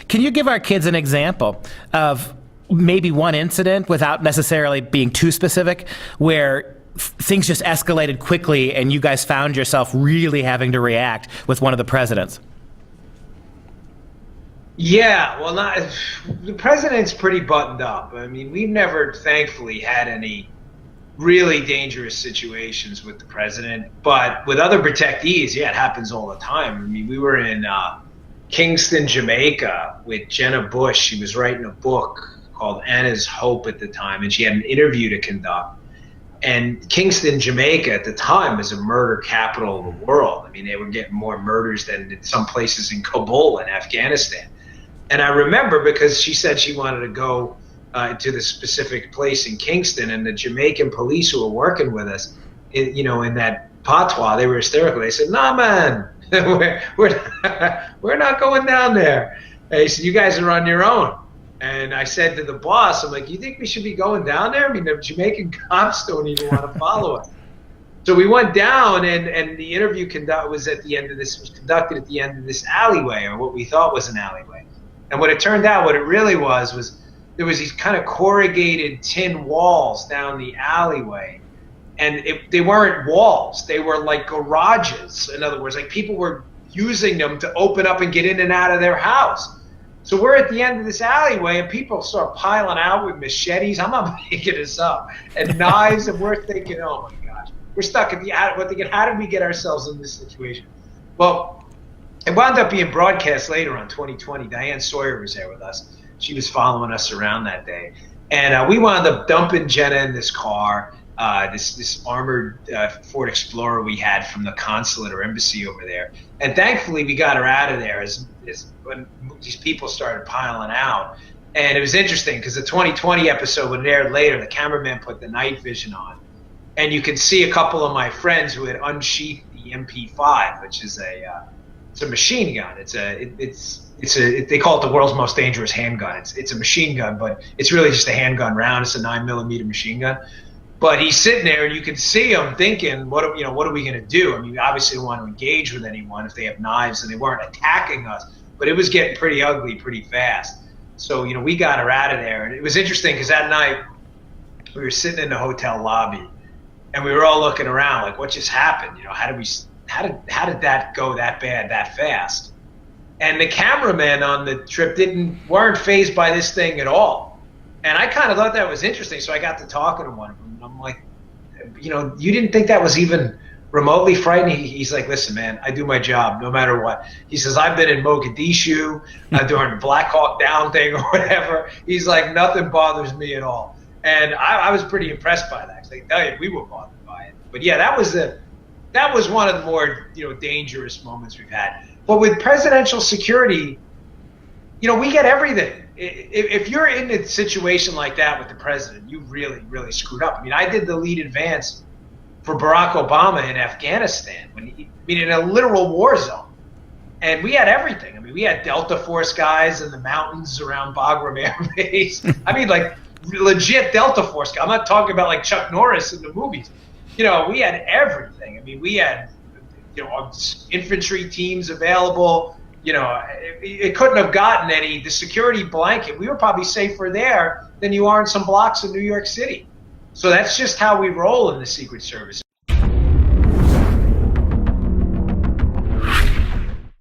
Can you give our kids an example of maybe one incident, without necessarily being too specific, where things just escalated quickly and you guys found yourself really having to react with one of the presidents? Yeah, well, the president's pretty buttoned up. I mean, we've never, thankfully, had any really dangerous situations with the president, but with other protectees, yeah, it happens all the time. I mean, we were in Kingston, Jamaica with Jenna Bush. She was writing a book called Anna's Hope at the time, and she had an interview to conduct. And Kingston, Jamaica at the time was a murder capital of the world. I mean, they were getting more murders than in some places in Kabul in Afghanistan. And I remember because she said she wanted to go to the specific place in Kingston, and the Jamaican police who were working with us, in that patois, they were hysterical. They said, "Nah, man, we're not going down there." They said, "You guys are on your own." And I said to the boss, I'm like, "You think we should be going down there? I mean, the Jamaican cops don't even want to follow us." So we went down, and the interview was conducted at the end of this alleyway, or what we thought was an alleyway. And what it turned out, what it really was there was these kind of corrugated tin walls down the alleyway. And they weren't walls. They were like garages. In other words, like people were using them to open up and get in and out of their house. So we're at the end of this alleyway, and people start piling out with machetes. I'm not making this up. And knives, and we're thinking, oh my gosh, we're stuck at we're thinking, how did we get ourselves in this situation? Well, it wound up being broadcast later on 2020. Diane Sawyer was there with us. She was following us around that day. And we wound up dumping Jenna in this car, this armored Ford Explorer we had from the consulate or embassy over there. And thankfully, we got her out of there as when these people started piling out. And it was interesting because the 2020 episode, when it aired later, the cameraman put the night vision on. And you can see a couple of my friends who had unsheathed the MP5, which is it's a machine gun. They call it the world's most dangerous handgun. It's a machine gun, but it's really just a handgun round. It's a 9mm machine gun. But he's sitting there, and you can see him thinking, what are we going to do? I mean, we obviously don't want to engage with anyone if they have knives, and they weren't attacking us. But it was getting pretty ugly pretty fast. So, we got her out of there. And it was interesting because that night we were sitting in the hotel lobby, and we were all looking around like, what just happened? How did that go that bad that fast? And the cameramen on the trip weren't fazed by this thing at all. And I kind of thought that was interesting, so I got to talking to one of them. And I'm like, you didn't think that was even remotely frightening? He's like, listen, man, I do my job no matter what. He says, I've been in Mogadishu during the Black Hawk Down thing or whatever. He's like, nothing bothers me at all. And I was pretty impressed by that. I can tell you, we were bothered by it. But yeah, that was one of the more dangerous moments we've had. But with presidential security, we get everything. If you're in a situation like that with the president, you really, really screwed up. I mean, I did the lead advance for Barack Obama in Afghanistan, in a literal war zone. And we had everything. I mean, we had Delta Force guys in the mountains around Bagram Air Base. I mean, like legit Delta Force guys. I'm not talking about like Chuck Norris in the movies. We had everything. I mean, we had, infantry teams available. It couldn't have gotten the security blanket. We were probably safer there than you are in some blocks in New York City. So that's just how we roll in the Secret Service.